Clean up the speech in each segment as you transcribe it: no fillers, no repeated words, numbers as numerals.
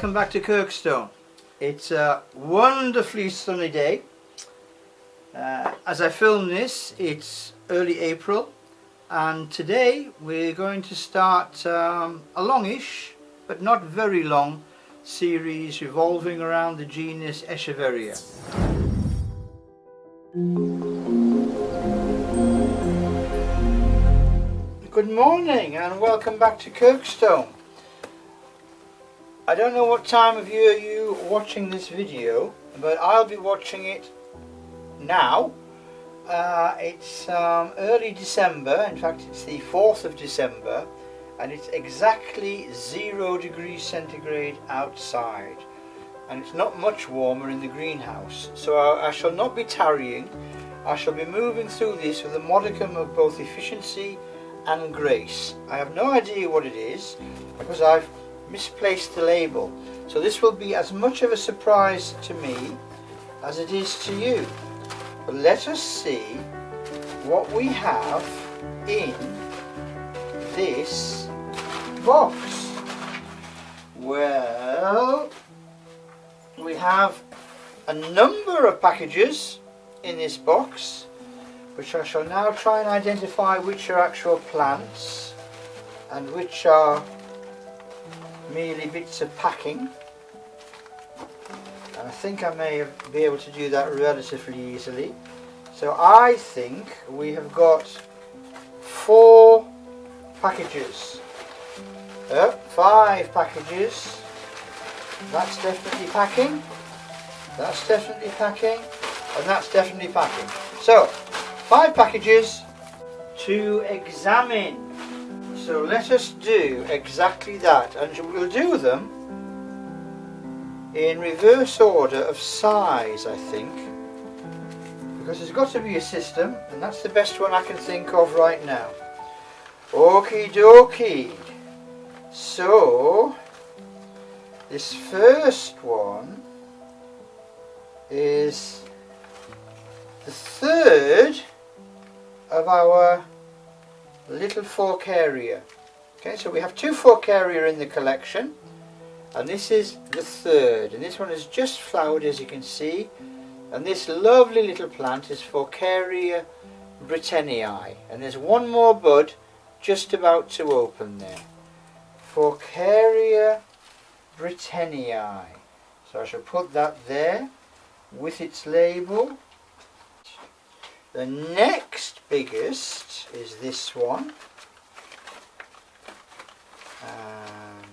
welcome back to Kirkstone. It's a wonderfully sunny day. As I film this, it's early April, and today we're going to start a longish but not very long series revolving around the genus Echeveria. Good morning and welcome back to Kirkstone. I don't know what time of year you're watching this video, but I'll be watching it now. It's early December, in fact it's the 4th of December, and it's exactly 0 degrees centigrade outside, and it's not much warmer in the greenhouse. So I shall not be tarrying. I shall be moving through this with a modicum of both efficiency and grace. I have no idea what it is because I've misplaced the label, so this will be as much of a surprise to me as it is to you. But let us see what we have in this box. Well, we have a number of packages in this box, which I shall now try and identify which are actual plants and which are merely bits of packing. And I think I may be able to do that relatively easily. So I think we have got 4 packages. 5 packages. That's definitely packing. That's definitely packing. And that's definitely packing. So 5 packages to examine. So let us do exactly that, and we'll do them in reverse order of size, I think, because there's got to be a system, and that's the best one I can think of right now. Okie dokie. So this first one is the 3rd of our little Forcaria. Okay, so we have 2 Forcaria in the collection, and this is the 3rd, and this one is just flowered, as you can see, and this lovely little plant is Forcaria Brittennii, and there's one more bud just about to open there. Forcaria Brittennii. So I shall put that there with its label. The next biggest is this one, and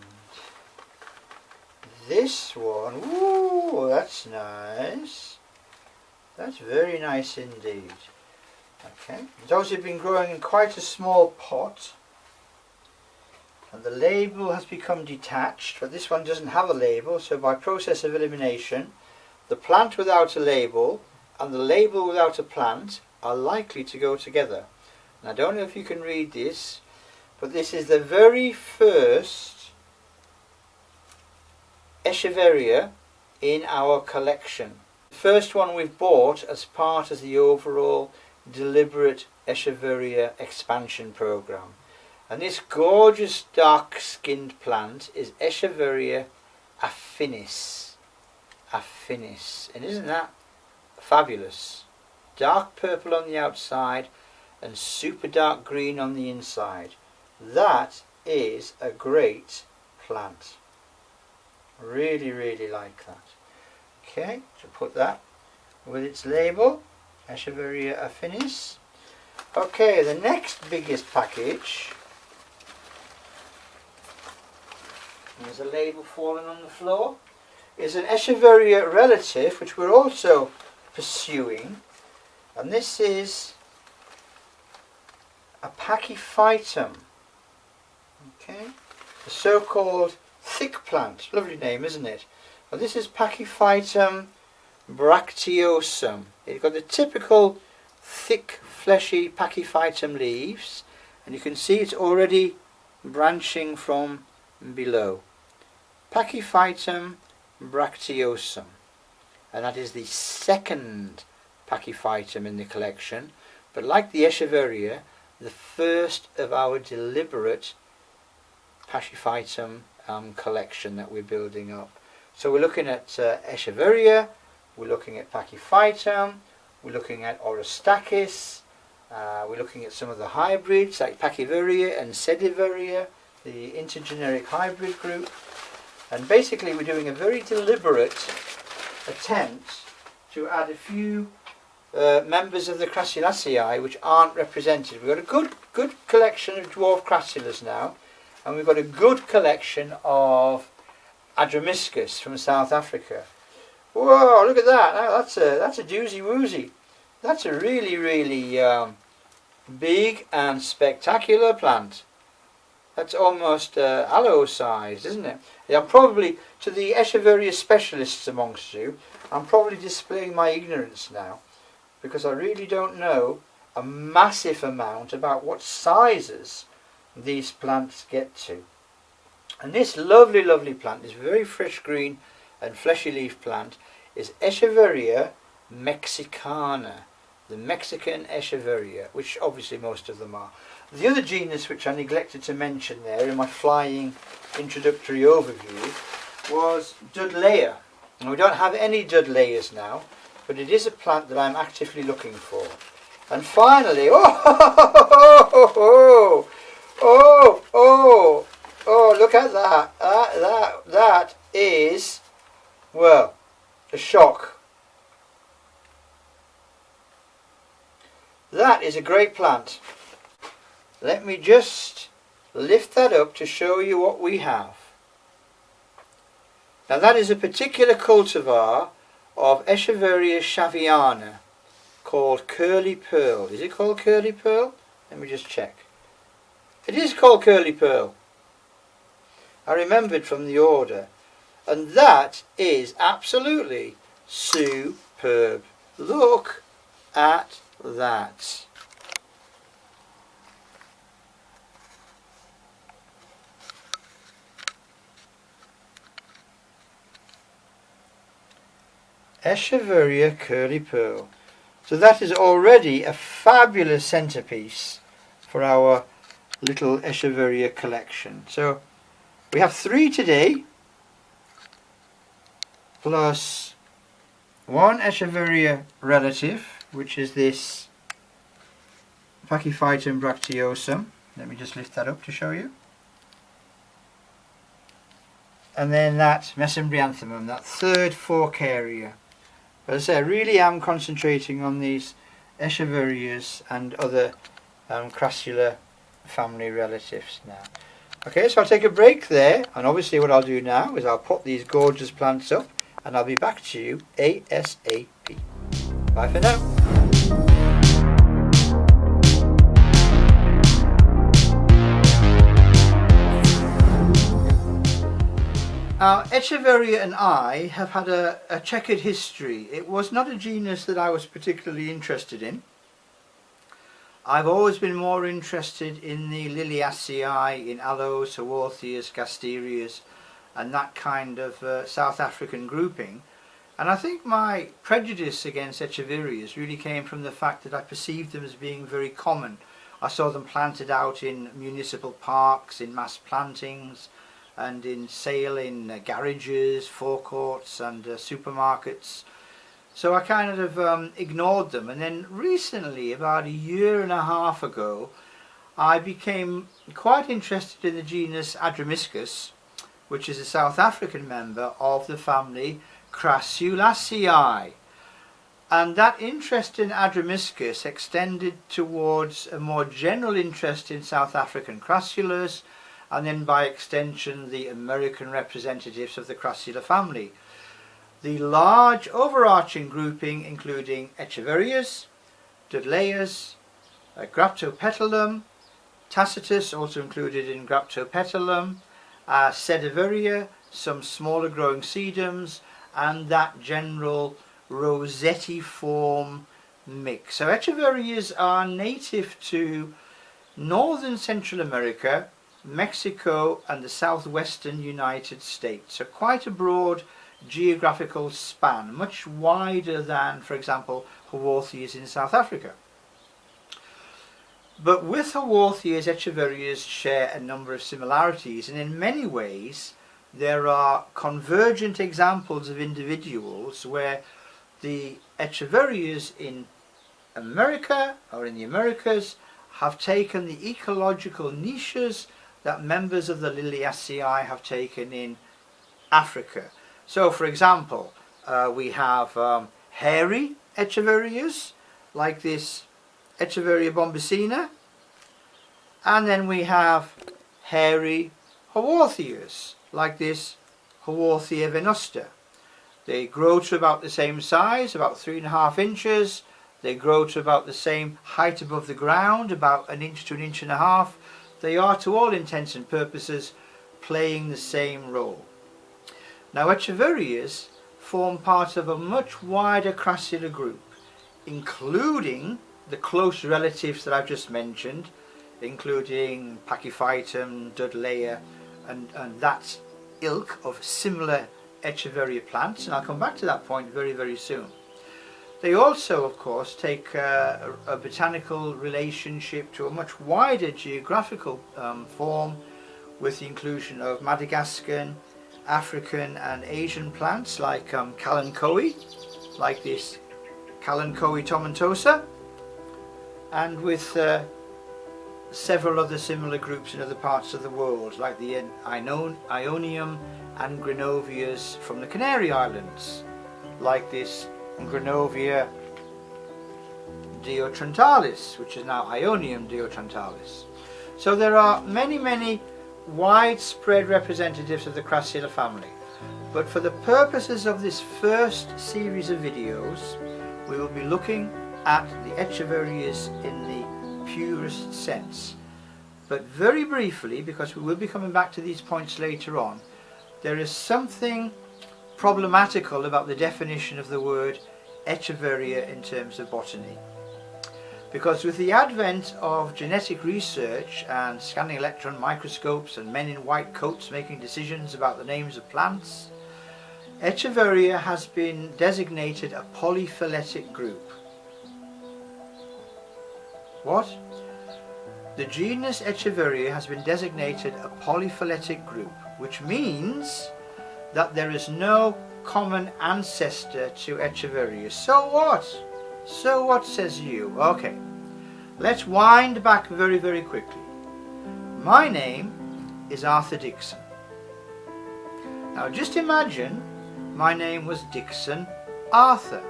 this one, ooh, that's nice. That's very nice indeed. Okay, it's obviously been growing in quite a small pot, and the label has become detached, but this one doesn't have a label, so by process of elimination, the plant without a label and the label without a plant are likely to go together. And I don't know if you can read this, but this is the very first Echeveria in our collection. The first one we've bought as part of the overall deliberate Echeveria expansion program. And this gorgeous dark-skinned plant is Echeveria affinis. Affinis. And isn't that fabulous? Dark purple on the outside and super dark green on the inside. That is a great plant. Really, really like that. Okay, so put that with its label, Echeveria affinis. Okay, the next biggest package, there's a label falling on the floor, is an Echeveria relative, which we're also pursuing. And this is a Pachyphytum, okay, the so-called thick plant. Lovely name, isn't it? Well, this is Pachyphytum bracteosum. It's got the typical thick, fleshy Pachyphytum leaves, and you can see it's already branching from below. Pachyphytum bracteosum, and that is the 2nd Pachyphytum in the collection, but like the Echeveria, the first of our deliberate Pachyphytum collection that we're building up. So we're looking at Echeveria, we're looking at Pachyphytum, we're looking at Orostachys, we're looking at some of the hybrids like Pachyveria and Sediveria, the intergeneric hybrid group. And basically we're doing a very deliberate attempt to add a few members of the Crassulaceae which aren't represented. We've got a good collection of dwarf crassulas now, and we've got a good collection of Adromiscus from South Africa. Whoa, look at that! That's a doozy woozy. That's a really big and spectacular plant. That's almost aloe sized, isn't it? Yeah, probably, to the Echeveria specialists amongst you, I'm probably displaying my ignorance now, because I really don't know a massive amount about what sizes these plants get to. And this lovely plant, this very fresh green and fleshy leaf plant, is Echeveria mexicana, the Mexican Echeveria, which obviously most of them are. The other genus which I neglected to mention there in my flying introductory overview was Dudleya. And we don't have any Dudleyas now, but it is a plant that I'm actively looking for. And finally, look at that. That is, well, a shock. That is a great plant. Let me just lift that up to show you what we have. Now that is a particular cultivar of Echeveria shaviana called Curly Pearl. Is it called Curly Pearl? Let me just check. It is called Curly Pearl. I remembered from the order. And that is absolutely superb. Look at that. Echeveria Curly Pearl. So that is already a fabulous centerpiece for our little Echeveria collection. So we have 3 today, plus one Echeveria relative, which is this Pachyphytum bracteosum. Let me just lift that up to show you. And then that Mesembryanthemum, that third fork area. But as I say, I really am concentrating on these Echeverias and other Crassula family relatives now. Okay, so I'll take a break there, and obviously what I'll do now is I'll put these gorgeous plants up, and I'll be back to you ASAP. Bye for now. Now, Echeveria and I have had a checkered history. It was not a genus that I was particularly interested in. I've always been more interested in the Liliaceae, in Aloes, Haworthias, Gasterias, and that kind of South African grouping. And I think my prejudice against Echeverias really came from the fact that I perceived them as being very common. I saw them planted out in municipal parks, in mass plantings, and in sale in garages, forecourts and supermarkets. So I kind of ignored them, and then recently, about 1.5 years ago, I became quite interested in the genus Adromiscus, which is a South African member of the family Crassulaceae. And that interest in Adromiscus extended towards a more general interest in South African crassulas, and then by extension the American representatives of the Crassula family. The large overarching grouping including Echeverias, Dudleyas, Graptopetalum, Tacitus also included in Graptopetalum, Sediveria, some smaller growing sedums, and that general rosettiform mix. So Echeverias are native to northern Central America, Mexico and the southwestern United States. So quite a broad geographical span, much wider than, for example, Haworthias in South Africa. But with Haworthias, Echeverias share a number of similarities, and in many ways there are convergent examples of individuals where the Echeverias in America or in the Americas have taken the ecological niches that members of the Liliaceae have taken in Africa. So for example, we have hairy Echeverias like this Echeveria bombycina, and then we have hairy Haworthias like this Haworthia venosta. They grow to about the same size, about 3.5 inches. They grow to about the same height above the ground, about 1 inch to 1.5 inches. They are, to all intents and purposes, playing the same role. Now, Echeverias form part of a much wider Crassula group, including the close relatives that I've just mentioned, including Pachyphytum, Dudleya, and that ilk of similar Echeveria plants, and I'll come back to that point very, very soon. They also, of course, take a botanical relationship to a much wider geographical form, with the inclusion of Madagascan, African and Asian plants like Kalanchoe, like this Kalanchoe tomentosa, and with several other similar groups in other parts of the world, like the Ionium and Grenovias from the Canary Islands, like this Grenovia diotrantalis, which is now Ionium diotrantalis. So there are many, many widespread representatives of the Crassula family, but for the purposes of this first series of videos, we will be looking at the Echeverias in the purest sense. But very briefly, because we will be coming back to these points later on, there is something problematical about the definition of the word Echeveria in terms of botany. Because with the advent of genetic research and scanning electron microscopes and men in white coats making decisions about the names of plants, Echeveria has been designated a polyphyletic group. What? The genus Echeveria has been designated a polyphyletic group, which means that there is no common ancestor to Echeveria. So what? So what, says you? Okay, let's wind back very, very quickly. My name is Arthur Dixon. Now just imagine my name was Dixon Arthur.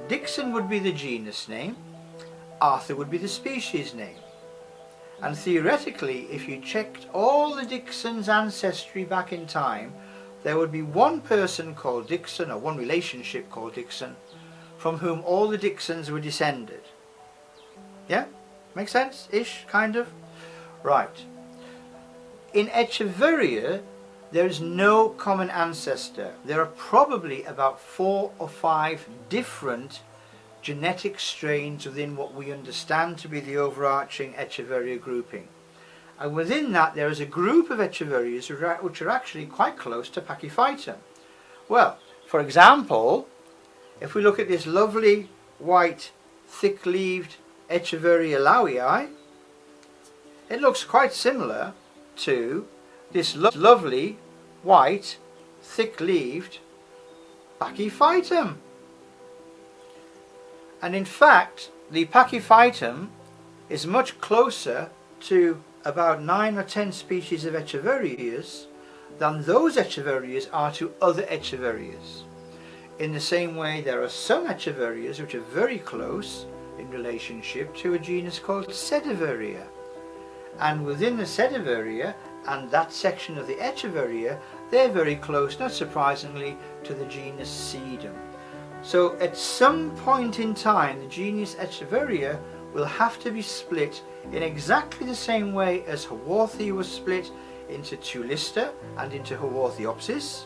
Dixon would be the genus name, Arthur would be the species name. And theoretically, if you checked all the Dixon's ancestry back in time, there would be one person called Dixon, or one relationship called Dixon, from whom all the Dixons were descended. Yeah? Make sense? Ish, kind of? Right. In Echeveria, there is no common ancestor. There are probably about 4 or 5 different genetic strains within what we understand to be the overarching Echeveria grouping. And within that there is a group of Echeverias which are actually quite close to Pachyphytum. Well, for example, if we look at this lovely white thick-leaved Echeveria lowii, it looks quite similar to this lovely white thick-leaved Pachyphytum. And in fact, the Pachyphytum is much closer to about 9 or 10 species of Echeverias than those Echeverias are to other Echeverias. In the same way, there are some Echeverias which are very close in relationship to a genus called Sediveria. And within the Sediveria and that section of the Echeveria, they're very close, not surprisingly, to the genus Sedum. So at some point in time, the genus Echeveria will have to be split in exactly the same way as Haworthia was split into Tulista and into Haworthiopsis.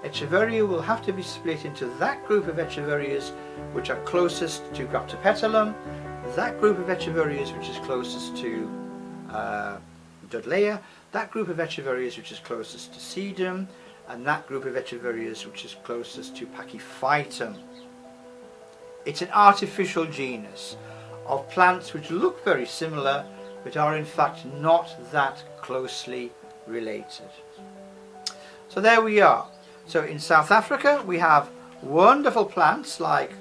Echeveria will have to be split into that group of Echeverias which are closest to Graptopetalum, that group of Echeverias which is closest to Dudleya, that group of Echeverias which is closest to Sedum, and that group of Echeverias which is closest to Pachyphytum. It's an artificial genus of plants which look very similar but are in fact not that closely related. So there we are. So in South Africa we have wonderful plants like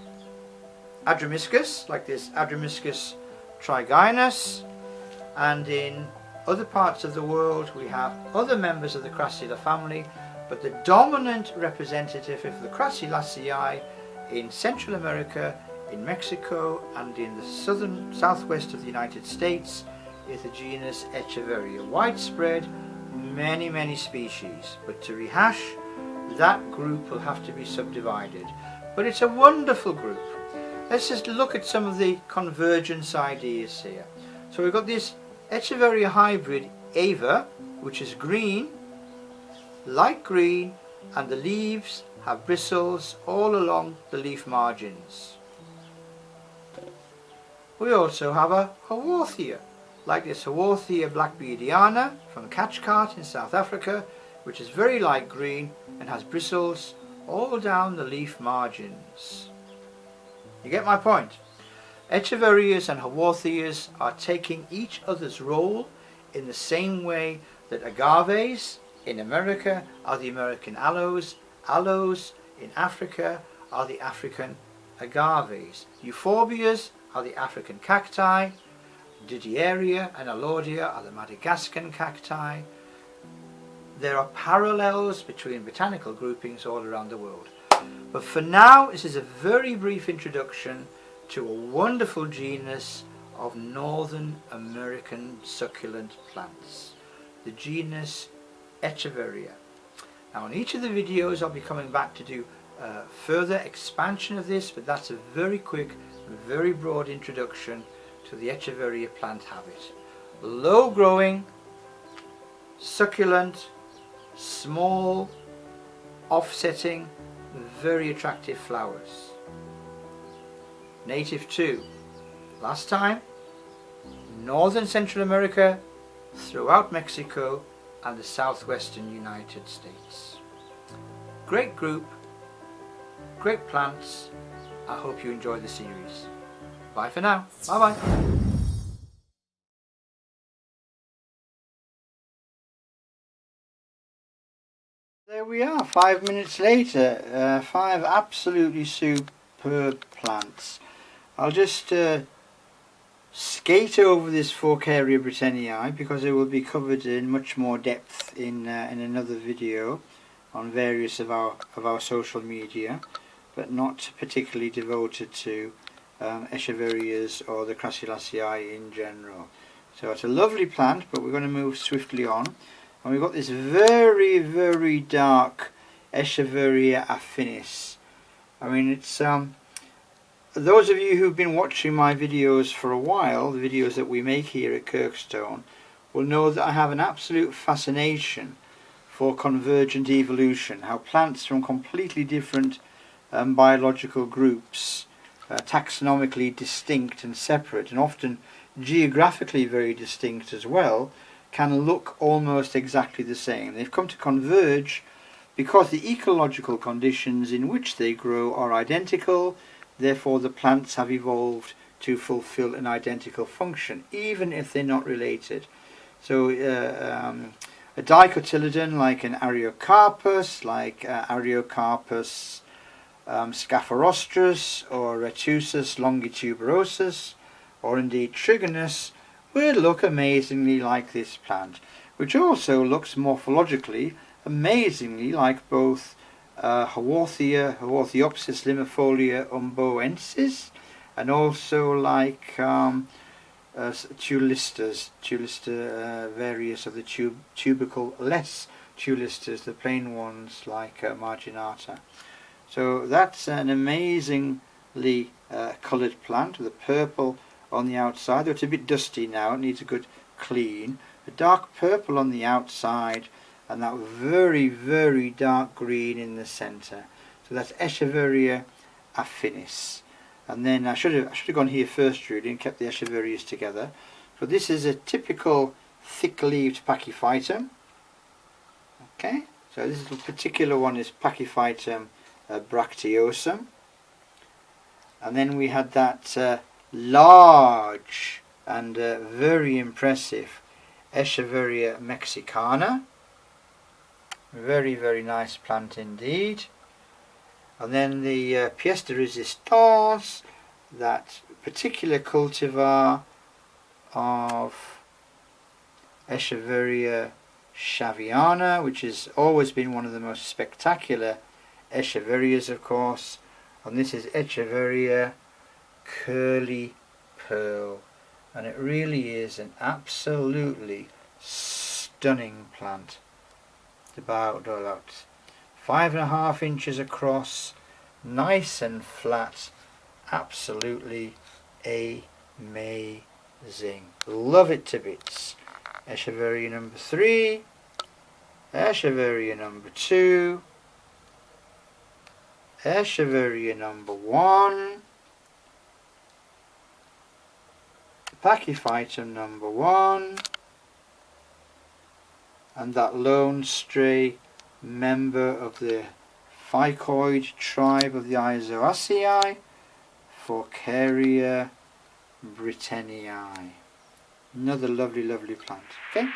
Adromiscus, like this Adromiscus trigynus, and in other parts of the world we have other members of the Crassula family, but the dominant representative of the Crassulaceae in Central America, in Mexico and in the southwest of the United States is the genus Echeveria. Widespread, many species, but to rehash, that group will have to be subdivided. But it's a wonderful group. Let's just look at some of the convergence ideas here. So we've got this Echeveria hybrid Ava, which is green, light green, and the leaves have bristles all along the leaf margins. We also have a Haworthia, like this Haworthia blackbeardiana from Cathcart in South Africa, which is very light green and has bristles all down the leaf margins. You get my point? Echeverias and Haworthias are taking each other's role in the same way that agaves in America are the American aloes, aloes in Africa are the African agaves, euphorbias are the African cacti, Didieria and Alaudia are the Madagascan cacti. There are parallels between botanical groupings all around the world. But for now, this is a very brief introduction to a wonderful genus of Northern American succulent plants, the genus Echeveria. Now in each of the videos I'll be coming back to do further expansion of this, but that's a very quick, very broad introduction to the Echeveria plant habit. Low growing, succulent, small, offsetting, very attractive flowers. Native to, last time, Northern Central America, throughout Mexico and the southwestern United States. Great group, great plants. I hope you enjoy the series. Bye for now. Bye bye. There we are, 5 minutes later, 5 absolutely superb plants. I'll just skate over this Forcaria britanniae because it will be covered in much more depth in another video on various of our social media, but not particularly devoted to Echeverias or the Crassulaceae in general. So it's a lovely plant, but we're going to move swiftly on. And we've got this very dark Echeveria affinis. I mean, it's those of you who've been watching my videos for a while, the videos that we make here at Kirkstone, will know that I have an absolute fascination for convergent evolution, how plants from completely different biological groups, taxonomically distinct and separate, and often geographically very distinct as well, can look almost exactly the same. They've come to converge because the ecological conditions in which they grow are identical. Therefore the plants have evolved to fulfill an identical function, even if they're not related. So a dicotyledon like an Ariocarpus, like Ariocarpus Scapharostrus or Retusus longituberosus, or indeed Trigonus, will look amazingly like this plant, which also looks morphologically amazingly like both Haworthia, Haworthiopsis limifolia umboensis, and also like Tulistas, various of the tubercle-less Tulistas, the plain ones like Marginata. So that's an amazingly coloured plant with a purple on the outside. Though it's a bit dusty now, it needs a good clean. A dark purple on the outside and that very dark green in the centre. So that's Echeveria affinis. And then I should have gone here first really and kept the Echeverias together. So this is a typical thick-leaved Pachyphytum. Okay, so this particular one is Pachyphytum bracteosum. And then we had that large and very impressive Echeveria mexicana. Very, very nice plant indeed. And then the pièce de résistance, that particular cultivar of Echeveria shaviana, which has always been one of the most spectacular Echeverias, of course. And this is Echeveria curly pearl, and it really is an absolutely stunning plant. It's about 5.5 inches across, nice and flat, absolutely amazing. Love it to bits. Echeveria number 3, Echeveria number 2, Echeveria number 1, Pachyphytum number 1, and that lone stray member of the ficoid tribe of the Isoaceae, Forcaria brittannii. Another lovely, lovely plant. Okay.